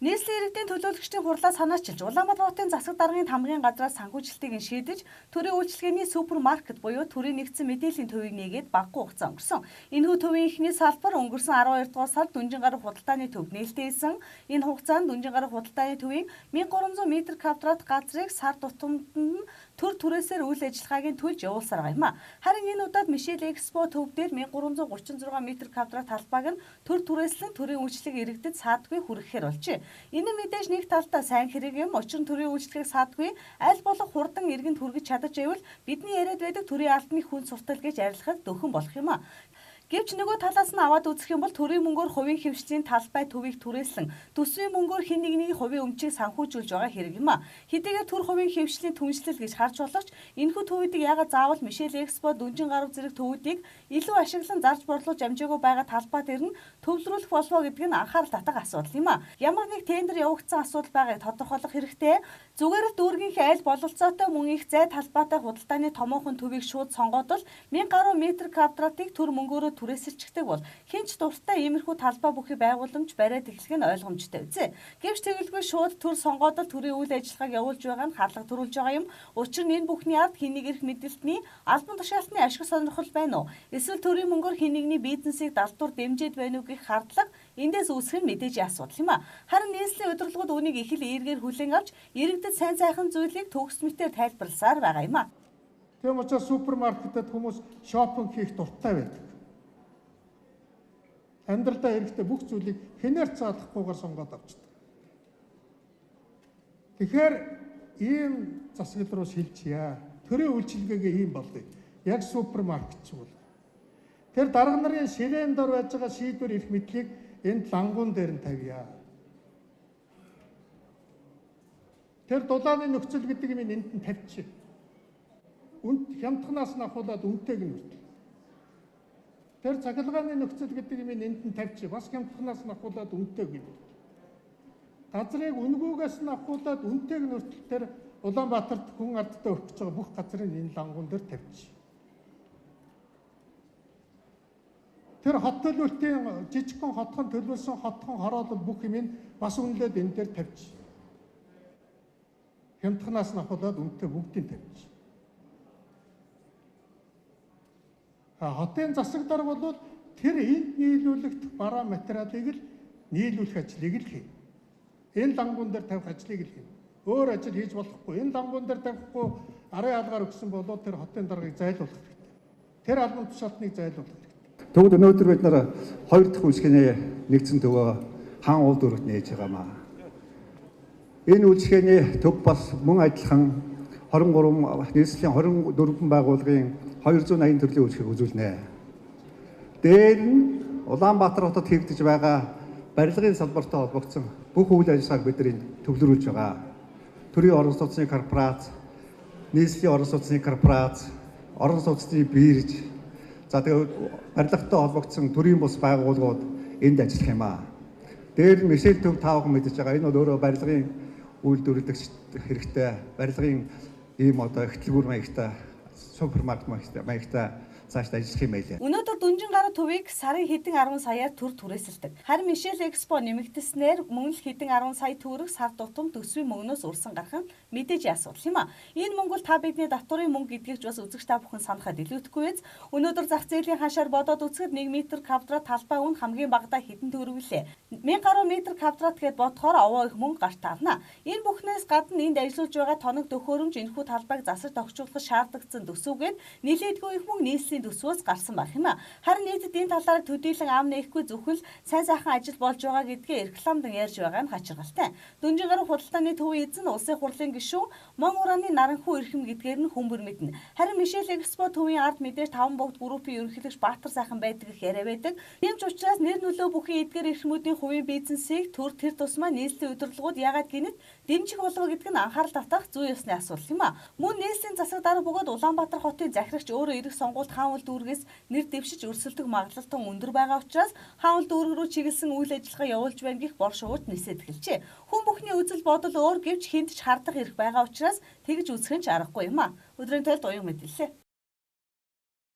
Нийслэлийн иргэдийн төлөөлөгчдийн хурлаа санаачилж Улаанбаатар хотын засаг даргын хамгийн газраас санхүүжилтийг шийдэж төрийн үйлчилгээний супермаркет буюу төрийн нэгдсэн мэдээллийн төвийг нээгээд багагүй хугацаа өнгөрсөн. Энэхүү төвийн эхний салбар өнгөрсөн 12 дугаар сард Дүнжин гараг худалдааны төвд нээлттэйсэн. Энэ хугацаанд Дүнжин гараг худалдааны төвийн 1300 м2 газрыг сар тутамд нь төр түрээсээр үйл ажиллагаагийн төлж явуулсаар байгаа юм а. Харин энэ удаад Мишель Экспо төв дээр 1336 м2 талбайг нь төр түрээслэн төрийн үйлчлэгийг иргэдэд саадгүй хүргэхээр болжээ. Энэ мэдээж нэг талдаа сайн хэрэг юм. Учир нь төрийн үйлчлэгийг саадгүй аль болох хурдан иргэнд хүргэж чадаж байвал бидний яриад байдаг төрийн албаны хүн суртал гэж арилгахад дөхөн болох юм а. Гэвч нөгөө талаас нь аваад үзэх юм бол төрийн мөнгөөр хувийн хэвшлийн талбай төвийг түрээслэн төсвийн мөнгөөр хэн нэгний хувийн өмчийг санхүүжүүлж байгаа хэрэг юм а. Хэдийгээр төр хувийн хэвшлийн түншлэл гэж харж болох ч энэхүү төвүүдийг яагаад заавал Мишель Экспо Дүнжин гараг зэрэг төвүүдийг илүү ашиглан зарж борлуулж амжаагүй байгаа талбай дээр нь төвлөрүүлэх болов гэдэг нь анхаарал татах асуудал юм а. Ямар нэг тендер явагдсан асуудал байгааг тодорхойлох хэрэгтэй. Зүгээр л дүүргийнхээ аль бололцоотой мөн их зай талбайтай худалдааны томоохон төвийг шууд сонгоод л 1000 гаруй метр квадратыг төр мөнгөөрөө түрээсэлчдэг бол хинч дуртай иймэрхүү талбай бүхий байгууламж бариад эхлэх нь ойлгомжтой үзье. Гэвч тэгэлгүй шууд төр сонгоод л төрийн үйл ажиллагааг явуулж байгаа нь хадлага төрүүлж байгаа юм. Учир нь энэ бүхний ард хин нэг эрх мэдэлтний албан тушаалтны ашиг сонирхол байна уу? Эсвэл төрийн мөнгөөр хин нэгний бизнесийг далдуур дэмжиж байна уу гэх хардлага эндээс үүсэх нь мэдээж асуудал юм а. Харин нийслэлийн удирдлагууд үүнийг их л эергээр хүлээн авч иргэдэд сайн сайхан зүйлийг төгс мэтээр тайлбарласаар байгаа юм а. Тийм учраас супермаркетэд хүмүүс шопинг хийх дуртай байдаг. Амьдралдаа хэрэгтэй бүх зүйлийг хэнээр цаалахгүйгээр сонгоод авчдаг. Тэгэхээр ийм засаглал руу шилжийе. Төрийн үйлчилгээгээ ийм болъё. Яг супермаркет ч үл. Тэр дарга нарын ширээн дор байж байгаа шийдвэр эрх мэдлийг энэ лангуун дээр нь тавья. Тэр дулааны нөхцөл гэдэг юм энд нь тавьчих. Хямдханаас нь ахуулаад үнэтэйг нь хүртэл. Тэр цахилгааны нөхцөл гэдэг юм энд нь тавьчих. Бас хямдханаас нь ахуулаад үнэтэйг нь хүртэл. Газрыг үнгүүгээс нь ахуулаад үнэтэйг нь хүртэл тэр Улаанбаатарт хүн ардтай өртөж байгаа бүх газрыг энэ лангуун дээр тавьчих. Тэр хот төлөвлөлтийн жижигхэн хотхон төлөвлөсөн хотхон хороолол бүх юм бас үнэлээд энэ дээр тавьчих. Хямдханаас нь ахуулаад үнэтэй бүгдийг тавьчих. Хотын засаг дарга бол тэр энд нийлүүлэх бараа материалыг л нийлүүлэх ажлыг л хийнэ. Энэ лангуун дээр тавих ажлыг л хийнэ. Өөр ажил хийж болохгүй. Энэ лангуун дээр тавихгүй арын алгаар өгсөн бол тэр хотын даргаыг зайлуулах хэрэгтэй. Тэр албан тушаалтныг зайлуулах хэрэгтэй. Тэгвэл өнөөдөр бид нар хоёр дахь үйлчлэгээний нэгдсэн төвөө хаан уул дүүрэгт нээж байгаамаа. Энэ үйлчлэгээний төв бас мөн адилхан 23 нийслэлийн 24 байгууллагын 280 төрлийн үйлчлэгийг үзүүлнэ. Дээр нь Улаанбаатар хотод хийгдэж байгаа барилгын салбартай холбогдсон бүх үйл ажиллагааг бид нар төвлөрүүлж байгаа. Төрийн орон сууцны корпорац, нийслэлийн орон сууцны корпорац, орон сууцны бирж, за тэгээд барилгатай холбогдсон төрийн бус байгууллагууд энд ажиллах юм аа. Дээр нь Мишель төв таавах мэдж байгаа. Энэ бол өөрөө барилгын үйлдвэрлэгч хэрэгтэй, барилгын ийм одоо ихтлгүүр маягтай супермаркет маягтай цаашдаа ажиллах юм байлаа. Өнөөдөр Дүнжин гараг төвийг сарын хэдэн 10 саяар төр түрээсэлдэг. Харин Мишель Экспо нэмэгдэснээр мөн л хэдэн 10 сая төгрөг сар тутам төсвийн мөнгнөөс урсан гарах нь мэдээж асуудал юм а. Энэ мөнгө бол та бидний татварын мөнгө гэдгийг ч бас үзэгч та бүхэн санахад илүүдэхгүй биз. Өнөөдөр зах зээлийн хашаар бодоод үзэхэд 1 м2 талбай үн хамгийн багадаа хэдэн төгрөг вүлээ. 1000 гаруй метр квадрат гэд бодохоор овоо их мөнгө гарт таарна. Энэ бүхнээс гадна энд ажиллаж байгаа тоног төхөөрөмж энэхүү талбайг засаж тогтчуулах шаардлагатай төсөвгээд нэлээдгүй их мөнгө нийслэлийн төсвөөс гарсан байх юм а. Харин нийтэд энэ талаар төдийлөн ам нээхгүй зөвхөн сайн сайхан ажил болж байгаа гэдгээ рекламдан ярьж байгаа нь хачиргалтай. Дүнжин гараг худалдааны төвийн эзэн улсын хурлын гишүүн Мон урааны наранхуу эрхэм гэдгээр нь хүмбэр мэднэ. Харин Мишель Экспо төвийн ард мэдээж 5 богд группийн ерөнхийлөгч Баатар сайхан байдаг их яриа байдаг. Тийм ч учраас нэр нөлөө бүхий эдгээр эрхмүүдийн хувийн бизнесийг тэр тусмаа нийслэлийн удирдлагууд яагаад гинэт дэмжих болов гэдг нь анхаарал татах зүй ёсны асуудал юм а. Мөн нийслэлийн засаг дарга бөгөөд Улаанбаатар хотын захирагч өөрөө ирэх сонгуульд хаан уул дүүргээс нэр дэвшиж өрсөлдөх магадлалтай өндөр байгаа учраас хаан уул дүүрэг рүү чиглэсэн үйл ажиллагаа явуулж байна гэх бор шууж нисээд эхэлжээ. Хүн бүхний үзэл бодол өөр гэвч хинт ч хардах эрх байгаа учраас тэгж үзэх нь ч аргагүй юм а. Өдрийн тойлд уян мэдээллээ.